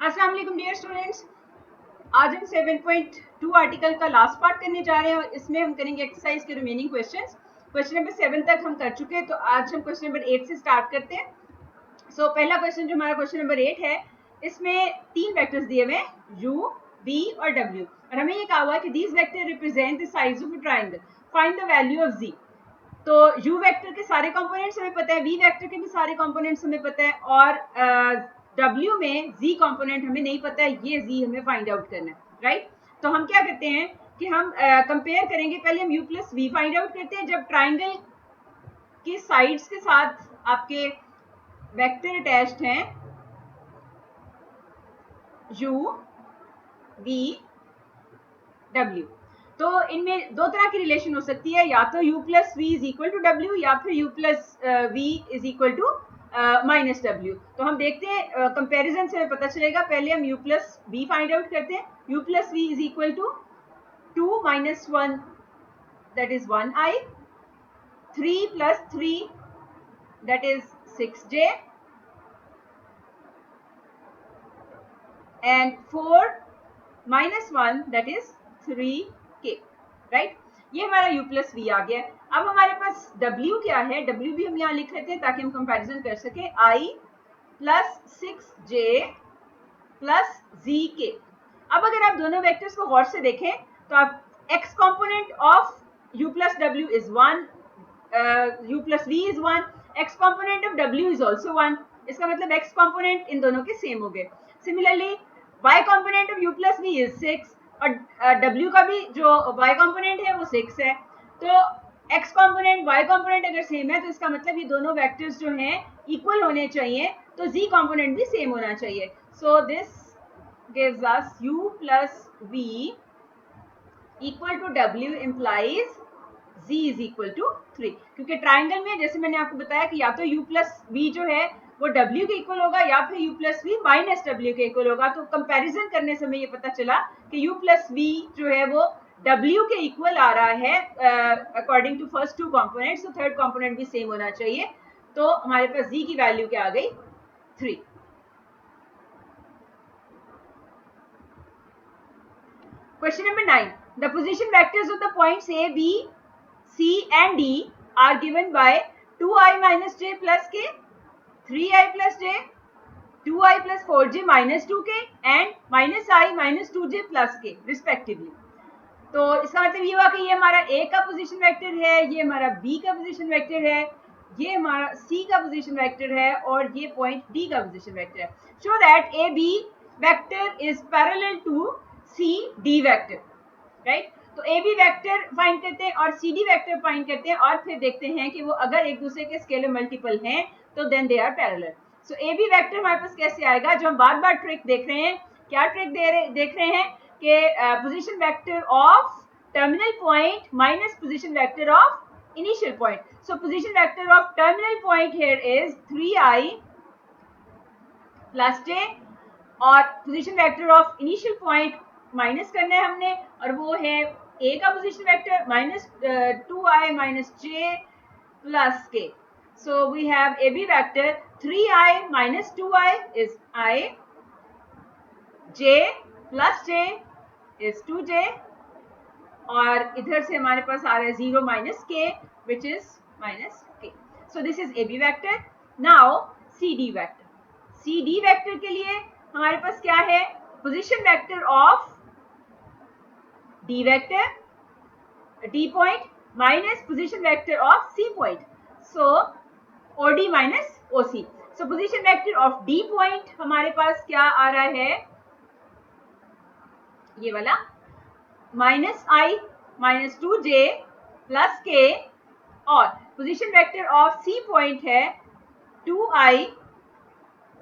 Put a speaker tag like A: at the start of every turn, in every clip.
A: अस्सलाम वालेकुम dear students, आज हम 7.2 आर्टिकल का लास्ट पार्ट करने जा रहे हैं और इसमें हम करेंगे एक्सरसाइज के रिमेनिंग क्वेश्चंस। क्वेश्चन नंबर 7 तक हम कर चुके हैं, तो आज हम क्वेश्चन नंबर 8 से स्टार्ट करते हैं। पहला क्वेश्चन जो हमारा क्वेश्चन नंबर 8 है, इसमें तीन वेक्टर्स दिए हुए हैं u, v और w, और हमें ये कहा हुआ है कि these vector represent the sides of a triangle, find the value of z। तो u वेक्टर के सारे कंपोनेंट्स हमें पता है, v वेक्टर के भी सारे कंपोनेंट्स हमें पता है, और w में z कंपोनेंट हमें नहीं पता है, ये z हमें फाइंड आउट करना है, राइट। तो हम क्या करते हैं कि हम कंपेयर करेंगे। पहले हम u plus v find out करते हैं। जब ट्राइंगल के साइड्स के साथ आपके वेक्टर अटैच्ड हैं u, v, w, तो इनमें दो तरह की रिलेशन हो सकती है, या तो u plus v is equal to w या फिर u plus v is equal to minus w। तो हम देखते हैं, कंपैरिजन से हमें पता चलेगा। पहले हम u plus v find out करते हैं। u plus v is equal to 2 minus 1 that is 1i, 3 प्लस 3 that is 6j, and 4 minus 1 that is 3k, right. ये हमारा u प्लस v आ गया। अब हमारे पास w क्या है, w भी हम यहाँ लिख लेते हैं ताकि हम कंपैरिजन कर सके। i plus 6j plus zk। अब अगर आप दोनों वेक्टर्स को गौर से देखें तो आप x component of u plus w is 1, u plus v is 1, x component of w is also 1। इसका मतलब x कंपोनेंट इन दोनों के सेम हो गए। Similarly y component of u plus v is 6, और w का भी जो y कंपोनेंट है वो 6 है। तो x कंपोनेंट y कंपोनेंट अगर सेम है तो इसका मतलब ये दोनों वेक्टर्स जो हैं इक्वल होने चाहिए, तो z कंपोनेंट भी सेम होना चाहिए। So this gives us u plus v equal to w implies z is equal to 3, क्योंकि ट्राइंगल में जैसे मैंने आपको बताया कि या तो u प्लस v जो है वो w के इक्वल होगा या फिर u plus v minus w के इक्वल होगा। तो कंपैरिजन करने से हमें ये पता चला कि u प्लस v जो है वो w के इक्वल आ रहा है according to first two components. तो थर्ड कंपोनेंट भी सेम होना चाहिए। तो हमारे पास z की वैल्यू क्या आ गई, 3। Question number 9. The position vectors of the points A, B, C and D are given by 2i minus j plus k, 3i plus j, 2i plus 4j minus 2k and minus i minus 2j plus k respectively. तो इसका मतलब ये हुआ कि ये हमारा A का position vector है, ये हमारा B का पोजीशन वेक्टर है, ये हमारा C का पोजीशन वेक्टर है और ये पॉइंट D का पोजीशन वेक्टर है। Show that A B vector is parallel to C D vector, right. तो ए बी वेक्टर फाइंड करते हैं और सी डी वेक्टर फाइंड करते हैं और फिर देखते हैं कि वो अगर एक दूसरे के स्केलर मल्टीपल हैं तो then they are parallel. So A B vector हमारे पास कैसे आएगा, जो हम बार बार ट्रिक देख रहे हैं। क्या ट्रिक देख रहे हैं कि position vector of terminal point minus position vector of initial point. So position vector of terminal point here is 3i plus j, और position vector of initial point minus करना है हमने, और वो है a का position vector minus 2i minus j plus k। So we have A B vector 3i minus 2i is i, j plus j is 2j, और इधर से हमारे पास आ रहा है 0 minus k which is minus k। So this is A B vector. Now C D vector. C D vector के लिए हमारे पास क्या है, position vector of D vector, D point minus position vector of C point, so OD minus OC. So position vector of D point हमारे पास क्या आ रहा है, ये वाला minus i minus 2j plus k, और position vector of C point है 2i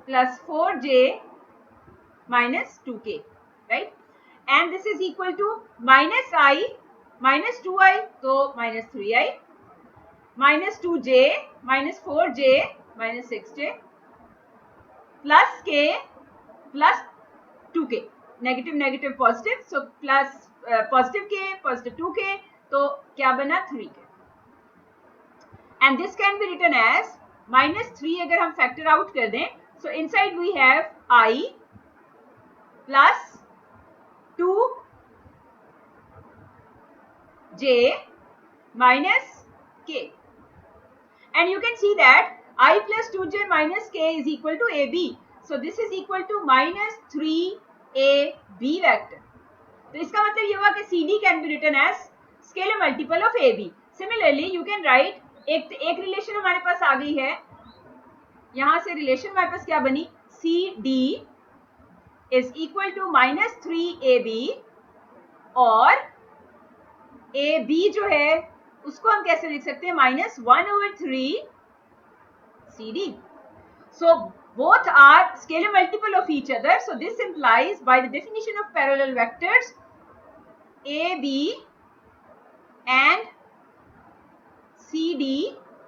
A: plus 4j minus 2k, right. And this is equal to minus i minus 2i तो minus 3i, minus 2j minus 4j minus 6j plus k plus 2k, negative negative positive, so plus positive k positive 2k, तो क्या बना 3k। And this can be written as -3 अगर हम factor out कर दें। So inside we have i plus 2j minus k. And you can see that I plus 2j minus k is equal to ab. So this is equal to minus 3ab vector. तो इसका मतलब ये हुआ कि CD can be written as scalar multiple of AB. Similarly, you can write एक relation हमारे पास आ गई है. यहाँ से रिलेशन हमारे पास क्या बनी? CD is equal to minus 3AB और AB जो है उसको हम कैसे लिख सकते हैं? minus 1/3 CD. So both are scalar multiple of each other. So this implies by the definition of parallel vectors, AB and CD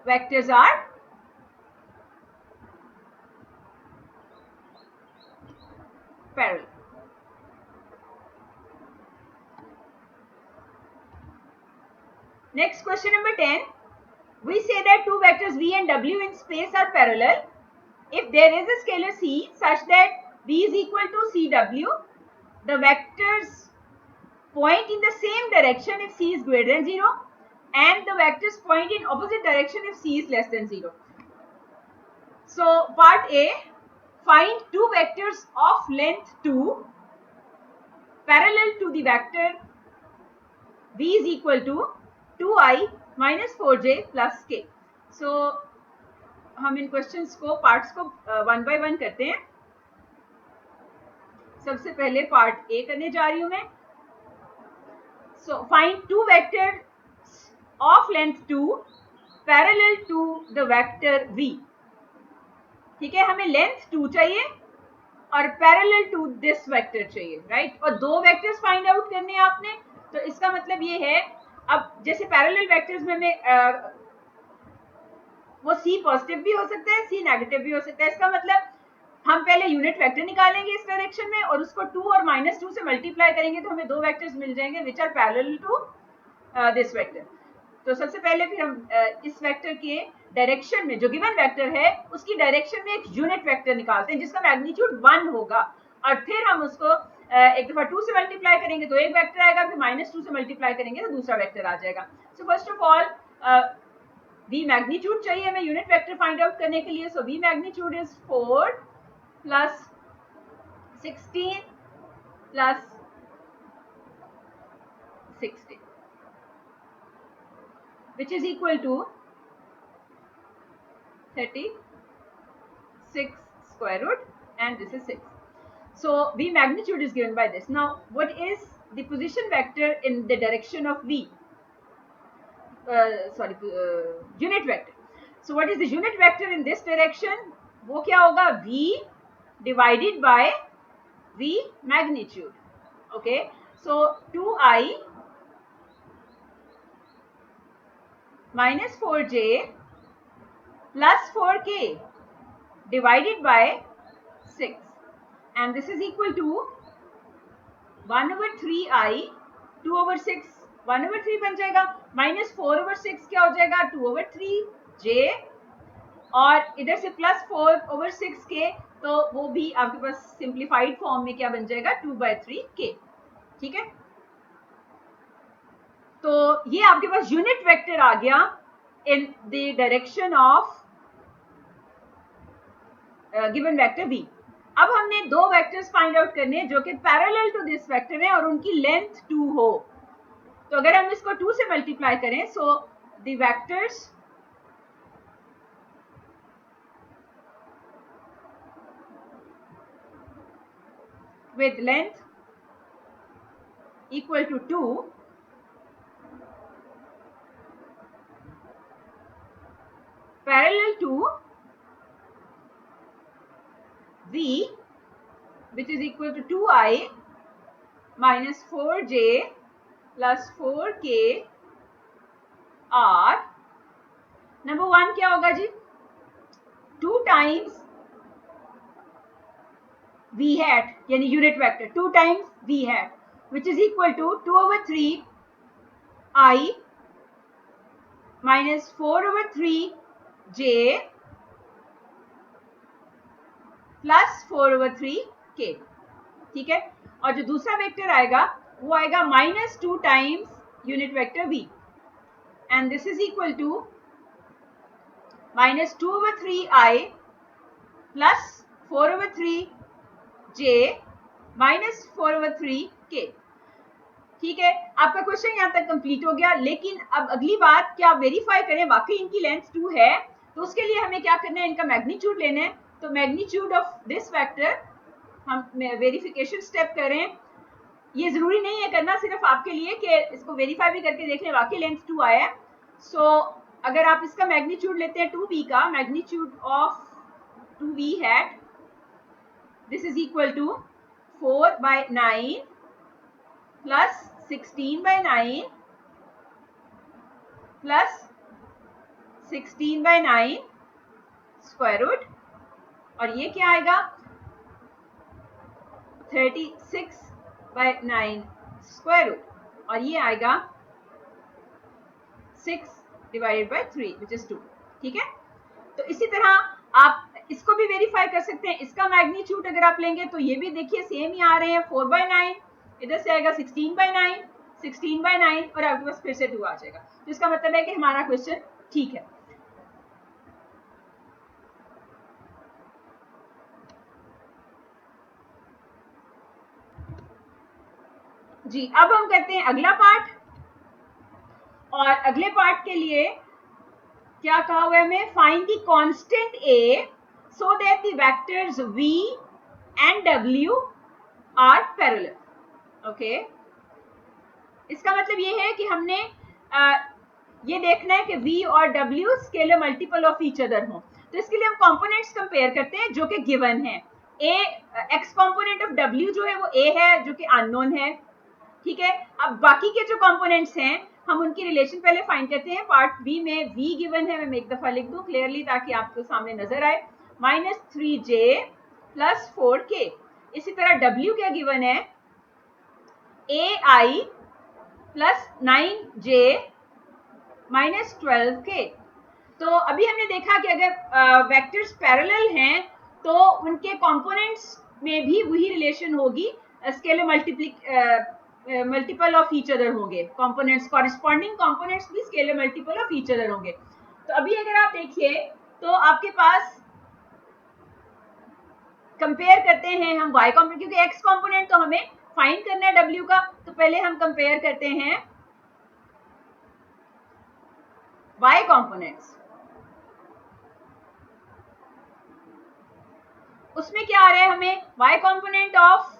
A: vectors are parallel. Next, question number 10. We say that two vectors V and W in space are parallel if there is a scalar C such that V is equal to CW. The vectors point in the same direction if C is greater than 0 and the vectors point in opposite direction if C is less than 0. So part A, find two vectors of length 2 parallel to the vector V is equal to 2i minus 4j plus k. So हम इन questions को parts को one by one करते हैं. सबसे पहले part A करने जा रही हूं मैं. So find two vectors of length 2 parallel to the vector v. ठीक है, हमें लेंथ 2 चाहिए और पैरेलल टू दिस वेक्टर चाहिए, राइट. और दो वेक्टर्स फाइंड आउट करने हैं आपने. तो इसका मतलब ये है, अब जैसे पैरेलल वेक्टर्स में हमें वो सी पॉजिटिव भी हो सकता है, सी नेगेटिव भी हो सकता है. इसका मतलब हम पहले यूनिट वेक्टर निकालेंगे इस डायरेक्शन में और उसको 2 और -2 से मल्टीप्लाई करेंगे तो हमें दो वेक्टर्स मिल जाएंगे which are parallel to this vector. तो सबसे पहले फिर हम इस वेक्टर के डायरेक्शन में जो गिवन वेक्टर है उसकी डायरेक्शन में एक यूनिट वेक्टर निकालते हैं जिसका मैग्नीट्यूड 1 होगा और फिर हम उसको एक दफा 2 से मल्टीप्लाई करेंगे तो एक वेक्टर आएगा, फिर -2 से मल्टीप्लाई करेंगे तो दूसरा वेक्टर आ जाएगा. So first of all V magnitude चाहिए हमें यूनिट वेक्टर फाइंड आउट करने के लिए. सो V magnitude is 4 plus 16 plus 16 which is equal to 36 square root and this is 6. So V magnitude is given by this. Now what is the position vector in the direction of V? Unit vector. So what is the unit vector in this direction? वो क्या होगा? V divided by V magnitude. Okay. So 2i minus 4j plus 4k divided by 6 and this is equal to 1/3i 2/6 1/3 बन जाएगा, minus 4/6 क्या हो जाएगा? 2/3j और इधर से प्लस 4/6k तो वो भी आपके पास सिंप्लीफाइड फॉर्म में क्या बन जाएगा? 2/3k. ठीक है, तो ये आपके पास यूनिट वेक्टर आ गया इन the direction of given vector v. अब हमने दो वेक्टर्स फाइंड आउट करने जो कि पैरेलल टू दिस वेक्टर है और उनकी लेंथ 2 हो. तो अगर हम इसको 2 से मल्टीप्लाई करें so the vectors with length equal to 2 parallel to V which is equal to 2i minus 4j plus 4k are number 1 क्या होगा जी? 2 times V hat यानी unit vector 2 times V hat which is equal to 2/3 I minus 4/3 J plus 4/3 K. ठीक है। और जो दूसरा vector आएगा वो आएगा -2 times unit vector v, and this is equal to -2/3i plus 4/3j minus 4/3k। ठीक है, आपका क्वेश्चन यहाँ तक कंप्लीट हो गया। लेकिन अब अगली बात, क्या वेरीफाई करें वाकई इनकी लेंथ 2 है, तो उसके लिए हमें क्या करना है, इनका मैग्नीट्यूड लेना है। तो मैग्नीट्यूड ऑफ दिस वेक्टर हम वेरिफिकेशन स्टेप करें। ये जरूरी नहीं है करना, सिर्फ आपके लिए कि इसको वेरीफाई भी करके देख लें वाकई लेंथ 2 आया है। सो अगर आप इसका मैग्नीट्यूड लेते हैं 2v का, magnitude of 2v hat, this is equal to 4/9 plus 16/9 plus 16/9 square root, और ये क्या आएगा 36/9 स्क्वायर रूट, और ये आएगा 6/3 विच इज 2। ठीक है, तो इसी तरह आप इसको भी वेरीफाई कर सकते हैं। इसका मैग्नीट्यूड अगर आप लेंगे तो ये भी देखिए सेम ही आ रहे हैं, 4/9, इधर से आएगा 16/9, 16/9 और आपके पास फिर से 2 आ जाएगा। तो इसका मतलब है कि हमारा क्वेश्चन ठीक है। जी, अब हम करते हैं अगला पार्ट, और अगले पार्ट के लिए क्या कहा हुआ है हमें, find the constant a so that the vectors v and w are parallel। Okay, इसका मतलब ये है कि हमने ये देखना है कि v और w scalar multiple of each other हो। तो इसके लिए हम कंपोनेंट्स कंपेयर करते हैं जो कि गिवन है। a x component of w जो है वो a है, जो कि अननोन है। ठीक है, अब बाकी के जो कंपोनेंट्स हैं हम उनकी रिलेशन पहले फाइंड करते हैं। पार्ट बी में v गिवन है, मैं एक दफा लिख दूं क्लियरली ताकि आपको सामने नजर आए, -3j प्लस 4k। इसी तरह w क्या गिवन है, ai plus 9j minus 12k। तो अभी हमने देखा कि अगर वेक्टर्स पैरेलल हैं तो उनके कंपोनेंट्स में भी वही रिलेशन होगी, scalar multiple of each other होंगे, कंपोनेंट्स कॉरेस्पॉन्डिंग कंपोनेंट्स भी scalar multiple of each other होंगे। तो अभी अगर आप देखिए तो आपके पास कंपेयर करते हैं हम y कंपोनेंट, क्योंकि x कंपोनेंट तो हमें फाइंड करना है w का, तो पहले हम कंपेयर करते हैं y कंपोनेंट्स। उसमें क्या आ रहा है हमें, y component of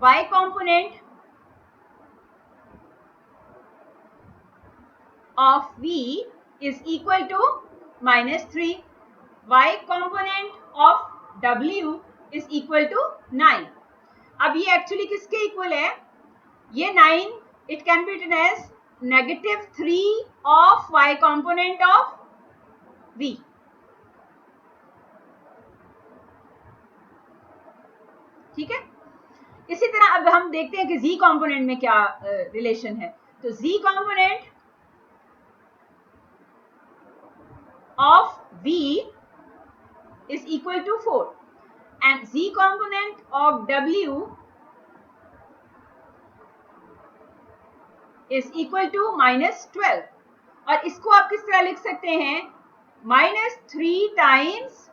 A: y component of v is equal to -3, y component of w is equal to 9। अब ये एक्चुअली किसके इक्वल है, ये 9 it can be written as -3 of y component of v। ठीक है, इसी तरह अब हम देखते हैं कि z कंपोनेंट में क्या रिलेशन है। तो z component of v is equal to 4 and z component of w is equal to -12। और इसको आप किस तरह लिख सकते हैं, -3 times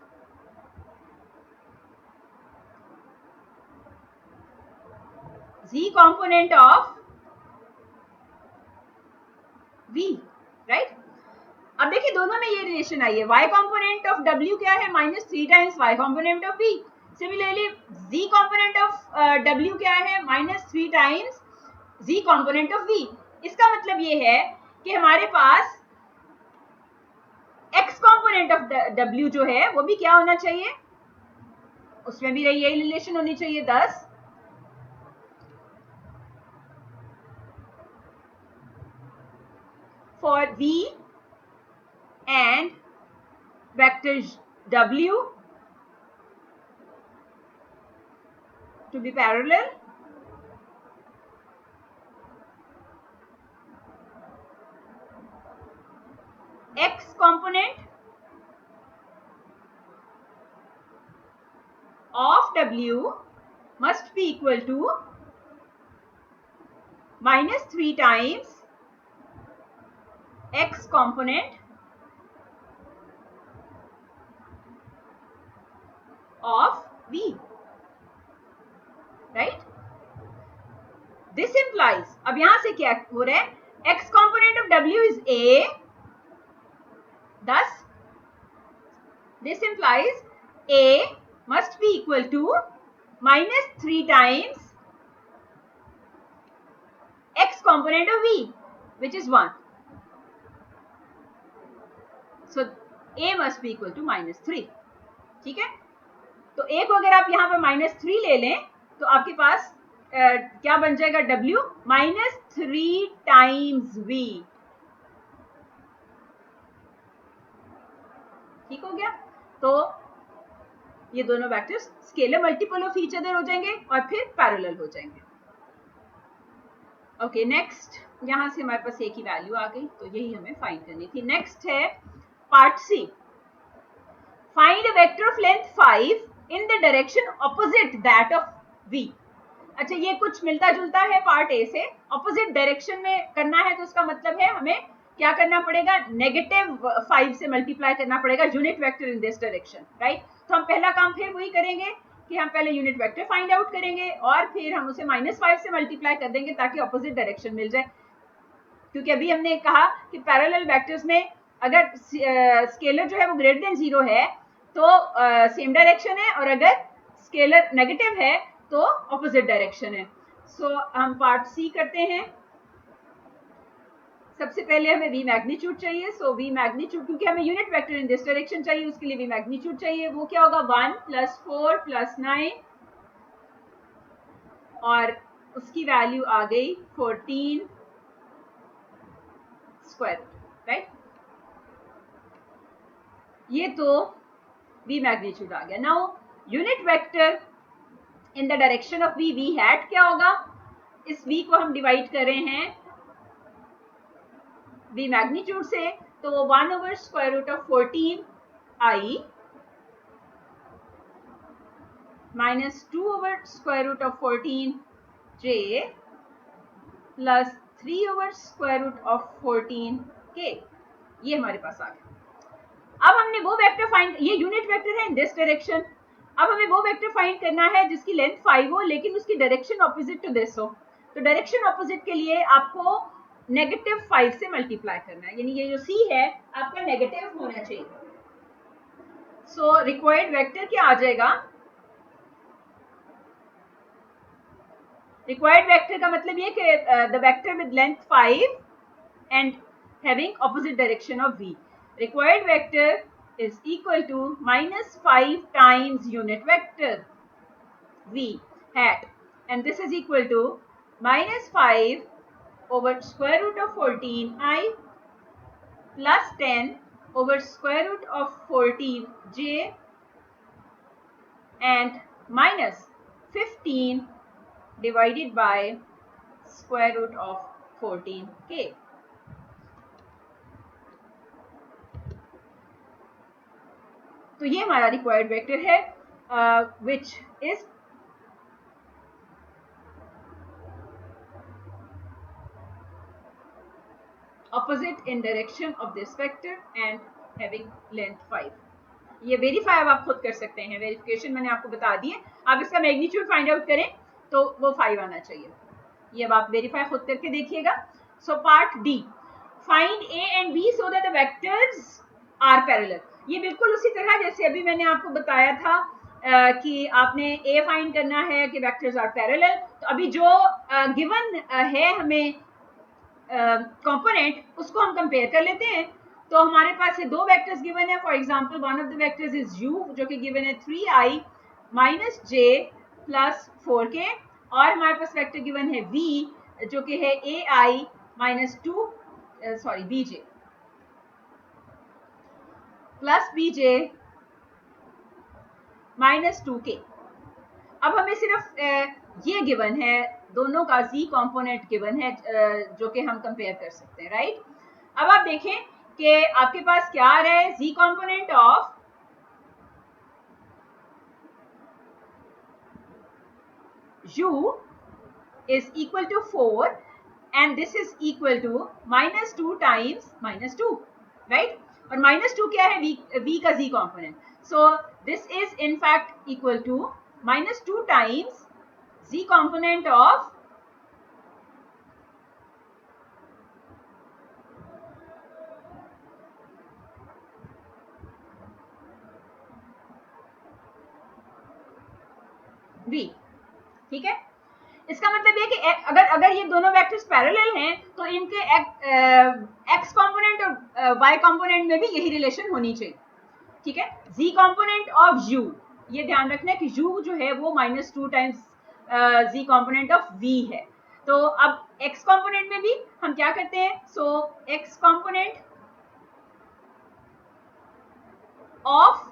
A: z component of v, right. अब देखिए दोनों में ये रिलेशन आई है, y कंपोनेंट ऑफ w क्या है, -3 times y component of v। Similarly z component of w क्या है, -3 times z component of v। इसका मतलब ये है कि हमारे पास x कंपोनेंट ऑफ w जो है वो भी क्या होना चाहिए, उसमें भी यही रिलेशन होनी चाहिए 10। For v and vector w to be parallel, x component of w must be equal to minus 3 times x component of v, right? This implies, अब यहां से क्या हो रहा है, x component of w is a, thus this implies a must be equal to minus 3 times x component of v, which is 1. So a must be equal to minus 3. ठीक है, तो a को अगर आप यहाँ पर minus 3 ले लें तो आपके पास क्या बन जाएगा, w minus 3 times v. ठीक हो गया, तो ये दोनों vectors scalar multiple of each other हो जाएंगे और फिर पैरेलल हो जाएंगे. ओके, नेक्स्ट, यहां से हमारे पास एक ही वैल्यू आ गई, तो यही हमें फाइंड करनी थी. नेक्स्ट है part C. Find a vector of length 5 in the direction opposite that of v. अच्छा, ये कुछ मिलता जुलता है पार्ट ए से. ऑपोजिट डायरेक्शन में करना है तो उसका मतलब है हमें क्या करना पड़ेगा, -5 से मल्टीप्लाई करना पड़ेगा unit vector in this direction, right? तो हम पहला काम फिर वही करेंगे कि हम पहले यूनिट वेक्टर फाइंड आउट करेंगे और फिर हम उसे -5 से मल्टीप्लाई कर देंगे ताकि ऑपोजिट डायरेक्शन मिल जाए. क्योंकि अभी हमने कहा कि पैरेलल वेक्टर्स में अगर स्केलर जो है वो ग्रेटर देन 0 है तो सेम डायरेक्शन है, और अगर स्केलर नेगेटिव है तो ऑपोजिट डायरेक्शन है. सो हम पार्ट सी करते हैं. सबसे पहले हमें v मैग्नीट्यूड चाहिए. सो v मैग्नीट्यूड, क्योंकि हमें unit vector in this direction चाहिए, उसके लिए v मैग्नीट्यूड चाहिए. वो क्या होगा, 1 + 4 + 9 और उसकी वैल्यू आ गई 14 स्क्वायर, राइट? ये तो v मैग्नीट्यूड आ गया. Now unit vector in the direction of v, v hat क्या होगा, इस v को हम डिवाइड कर रहे हैं v मैग्नीट्यूड से, तो वो 1/√14i minus 2/√14j plus 3/√14k. ये हमारे पास आ गया. अब हमने वो वेक्टर फाइंड, ये यूनिट वेक्टर है इन दिस डायरेक्शन. अब हमें वो वेक्टर फाइंड करना है जिसकी लेंथ 5 हो लेकिन उसकी डायरेक्शन ऑपोजिट टू दिस हो. तो डायरेक्शन ऑपोजिट के लिए आपको -5 से मल्टीप्लाई करना है, यानी ये जो c है आपका नेगेटिव होना चाहिए. सो रिक्वायर्ड वेक्टर क्या आ जाएगा, रिक्वायर्ड वेक्टर का मतलब ये कि the vector with length 5 and having opposite direction of v. Required vector is equal to -5 times unit vector v hat, and this is equal to -5/√14i plus 10/√14j and minus 15 divided by √14k. तो ये हमारा required vector है which is opposite in direction of this vector and having length 5. ये verify अब आप खुद कर सकते हैं, वेरिफिकेशन मैंने आपको बता दी है. आप इसका मैग्नीट्यूड फाइंड आउट करें तो वो 5 आना चाहिए. ये अब आप वेरीफाई खुद करके देखिएगा. So part D, find A and B so that the vectors are parallel. ये बिल्कुल उसी तरह जैसे अभी मैंने आपको बताया था कि आपने ए फाइंड करना है कि वेक्टर्स आर पैरेलल. तो अभी जो गिवन है हमें कंपोनेंट, उसको हम कंपेयर कर लेते हैं. तो हमारे पास ये दो वेक्टर्स गिवन है. For example one of the vectors is u जो कि गिवन है 3i - j plus 4k, और हमारे पास वेक्टर गिवन है v जो कि है ai - 2 bj plus bj - 2k. अब हमें सिर्फ ये गिवन है, दोनों का z कंपोनेंट गिवन है जो कि हम कंपेयर कर सकते हैं, राइट? अब आप देखें कि आपके पास क्या आ रहा है, z component of u is equal to 4 and this is equal to -2 times -2, right? और -2 क्या है, v का z component. So this is in fact equal to -2 times z component of v. ठीक है, इसका मतलब ये कि अगर अगर ये दोनों वेक्टर्स पैरेलल हैं तो इनके एक्स कंपोनेंट और वाई कंपोनेंट में भी यही रिलेशन होनी चाहिए. ठीक है, z कंपोनेंट ऑफ u, ये ध्यान रखना कि u जो है वो -2 times z component of v है. तो अब x कंपोनेंट में भी हम क्या करते हैं, so x component of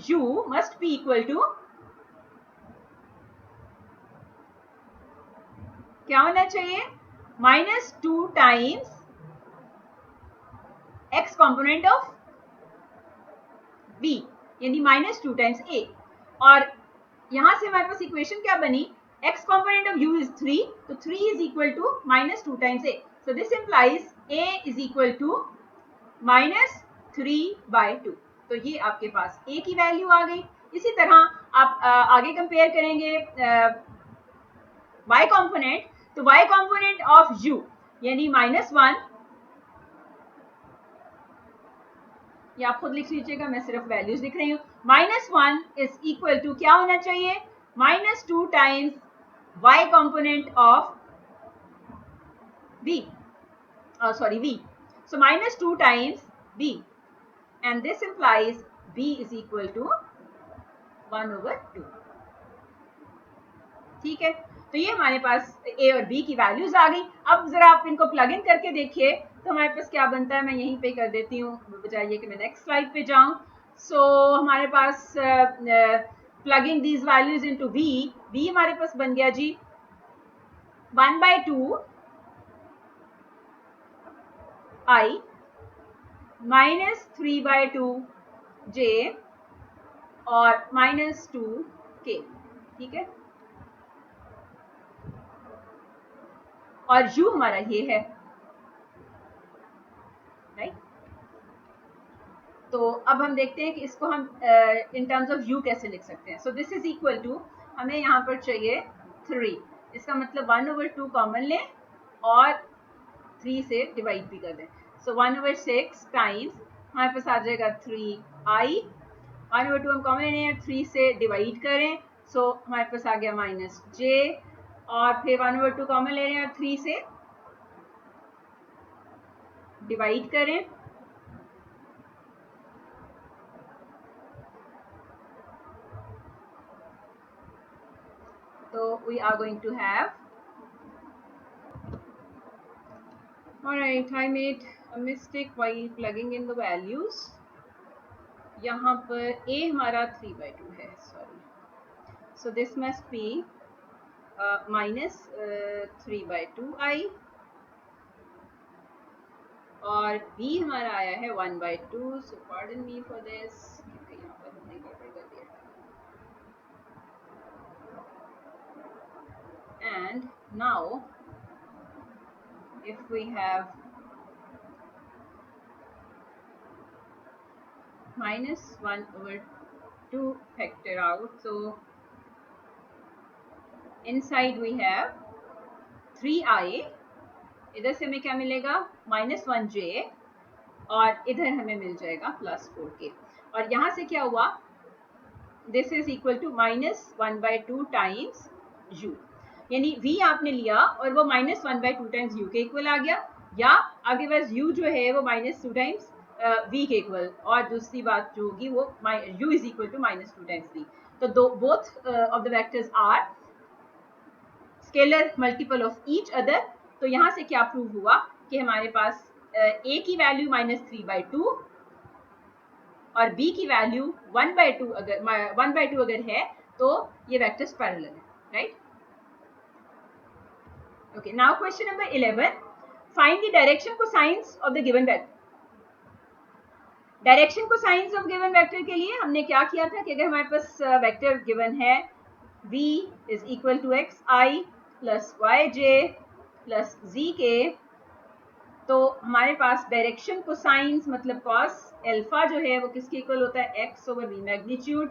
A: u must be equal to क्या होना चाहिए, -2 times x component of v, यानी -2 टाइम्स a. और यहां से हमारे पास इक्वेशन क्या बनी, x component of u is 3, तो 3 is equal to -2 times a. So this implies a is equal to -3/2. तो ये आपके पास a की वैल्यू आ गई. इसी तरह आप आगे कंपेयर करेंगे y कंपोनेंट, तो y कंपोनेंट ऑफ u यानी -1, ये आप खुद लिख लीजिएगा, मैं सिर्फ वैल्यूज लिख रही हूँ. -1 इज इक्वल टू क्या होना चाहिए, -2 times y component of v, sorry v. So -2 times v and this implies v is equal to 1/2. ठीक है, तो ये हमारे पास a और b की वैल्यूज आ गई. अब जरा आप इनको प्लग इन करके देखिए तो हमारे पास क्या बनता है. मैं यहीं पे कर देती हूँ बजाय कि मैं नेक्स्ट स्लाइड पे जाऊं. सो हमारे पास plugging these values into v, v हमारे पास बन गया जी 1/2 i -3/2 j और -2 k. ठीक है, और u हमारा ये है, राइट. तो अब हम देखते हैं कि इसको हम इन टर्म्स ऑफ u कैसे लिख सकते हैं. So this is equal to, हमें यहाँ पर चाहिए 3, इसका मतलब 1/2 कॉमन लें और 3 से डिवाइड भी कर दें. सो 1/6 टाइम्स हमारे पास आ जाएगा 3i. 1/2 हम कॉमन लेने हैं, 3 से डिवाइड करें, सो हमारे पास आ गया -j, और फिर 1/2 कॉमन ले रहे हैं और 3 से डिवाइड करें, तो we are going to have, alright, I made a mistake while plugging in the values. यहाँ पर a हमारा 3/2 है, sorry. So this must be -3/2i और b हमारा आया है 1/2. So pardon me for this, क्योंकि यहाँ पर हमने गड़बड़ कर दिया. And now if we have -1/2 factor out, so inside we have 3i, इधर से हमें क्या मिलेगा, -1j, और इधर हमें मिल जाएगा +4k. और यहाँ से क्या हुआ, this is equal to -1/2 times u, यानी v आपने लिया और वो -1/2 टाइम्स u के इक्वल आ गया, या आपके पास u जो है वो -2 टाइम्स v के इक्वल, और दूसरी बात जो होगी वो u is equal to -2 times v. तो both of the vectors are scalar multiple of each other. तो यहाँ से क्या प्रूव हुआ कि हमारे पास a की वैल्यू -3/2 और b की वैल्यू 1/2 अगर है तो ये वेक्टर्स पैरेलल है, right. Okay, now question number 11. Find the direction cosines of the given vector. Direction को साइंस ऑफ गिवन वेक्टर के लिए हमने क्या किया था कि अगर हमारे पास वेक्टर गिवन है v is equal to x i plus y j plus z k, तो हमारे पास डायरेक्शन को साइंस मतलब कॉस एल्फा जो है वो किसके इक्वल होता है, x over v magnitude,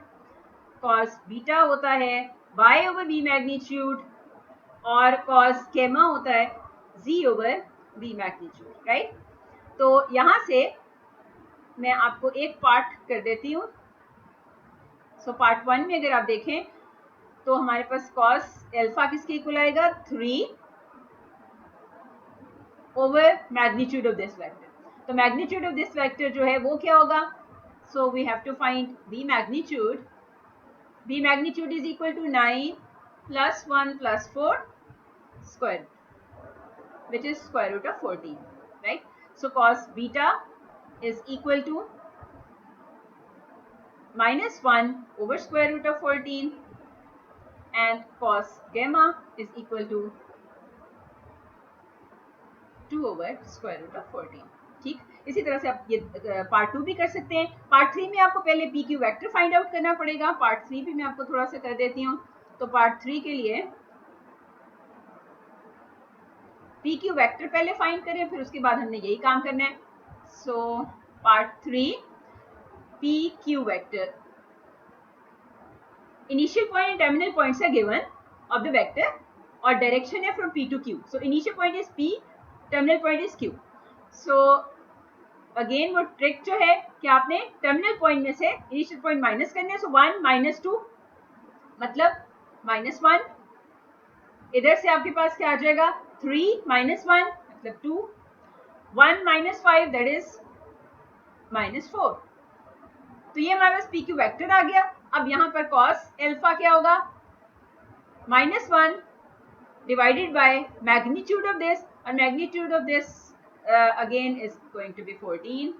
A: cos beta होता है y ओवर वी मैग्नीट्यूड, और कॉस गेमा होता है z over v magnitude, right. तो यहां से मैं आपको एक पार्ट कर देती हूँ। सो पार्ट 1 में अगर आप देखें तो हमारे पास कॉस एल्फा किसके इक्वल आएगा, 3 over magnitude of this vector. तो मैग्नीट्यूड ऑफ दिस वेक्टर जो है वो क्या होगा, so we have to find v magnitude. v magnitude is equal to 9 plus 1 plus 4 square, which is square root of 14, right? So cos beta is equal to minus 1 over square root of 14 and cos gamma is equal to 2 over square root of 14. ठीक, इसी तरह से आप ये part 2 भी कर सकते हैं। पार्ट 3 में आपको पहले P Q vector find out करना पड़ेगा। पार्ट 3 भी मैं आपको थोड़ा सा कर देती हूँ। तो पार्ट 3 के लिए पी क्यू वेक्टर पहले फाइंड करें, फिर उसके बाद हमने यही काम करना है। So part 3 P Q vector, initial point and terminal points are given of the vector और डायरेक्शन है from P to Q. So initial point is P, terminal point is Q. So again वो trick जो है कि आपने terminal point में से initial point minus करने हैं। सो 1 माइनस 2 मतलब माइनस 1, इधर से आपके पास क्या आ जाएगा, 3 माइनस 1 मतलब 2, 1 माइनस 5 दैट इज माइनस 4। तो ये हमारे पास पी क्यू वेक्टर आ गया। अब यहाँ पर कॉस एल्फा क्या होगा, minus 1 divided by magnitude of this, और magnitude of this again is going to be 14।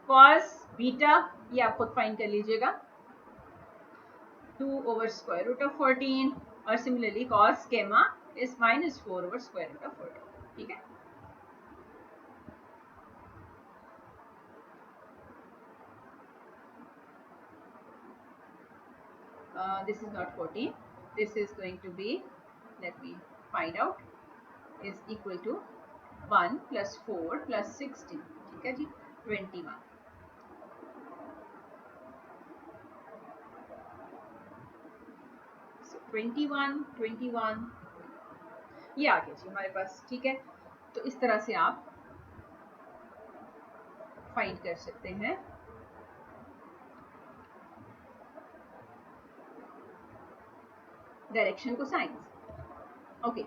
A: Cos beta ये आप खुद फाइंड कर लीजिएगा, 2 over square root of 14, और similarly cos gamma is minus 4 over square root of 14. ठीक है, this is not 14, this is going to be, let me find out, is equal to 1 plus 4 plus 16, ठीक है जी, 21। So 21 ये आ गया जी हमारे पास, ठीक है। तो इस तरह से आप फाइंड कर सकते हैं डायरेक्शन को science. Okay,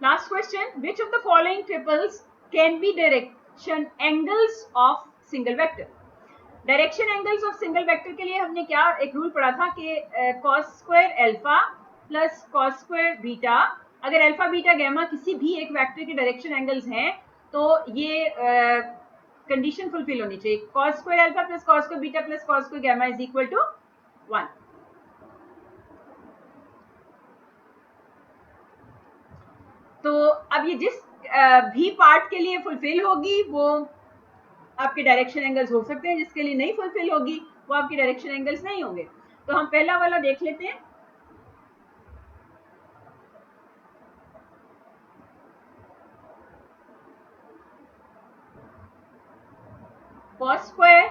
A: last question, which of the following triples can be direction angles of single vector. Direction angles of single vector के लिए हमने क्या एक रूल पढ़ा था कि cos square alpha plus cos square beta, अगर अल्फा बीटा गैमा किसी भी एक वेक्टर के डायरेक्शन एंगल्स हैं तो ये कंडीशन फुलफिल होनी चाहिए, cos square alpha plus cos square beta plus cos square gamma is equal to 1। तो अब ये जिस भी पार्ट के लिए फुलफिल होगी वो आपके डायरेक्शन एंगल्स हो सकते हैं, जिसके लिए नहीं फुलफिल होगी वो आपके डायरेक्शन एंगल्स नहीं होंगे। तो हम पहला वाला देख लेते हैं। cos square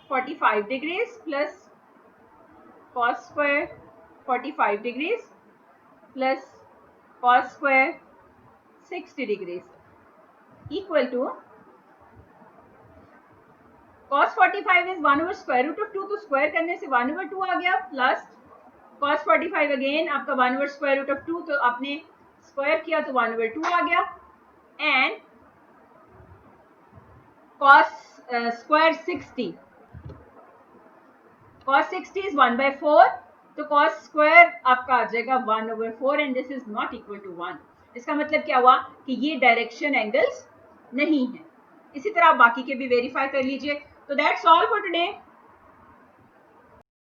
A: 45 degrees plus cos square 45 degrees plus cos square 60 degrees equal to cos 45 is 1 over square root of 2, तो स्क्वायर करने से 1 over 2 आ गया, प्लस cos 45 अगेन आपका 1 over square root of 2, तो आपने स्क्वायर किया तो 1 over 2 आ गया, and cos square 60, cos 60 is 1 by 4, तो cos square आपका आ जाएगा 1 over 4 and this is not equal to 1। इसका मतलब क्या हुआ कि ये डायरेक्शन एंगल्स नहीं है। इसी तरह आप बाकी के भी वेरीफाई कर लीजिए। तो दैट्स ऑल फॉर टुडे।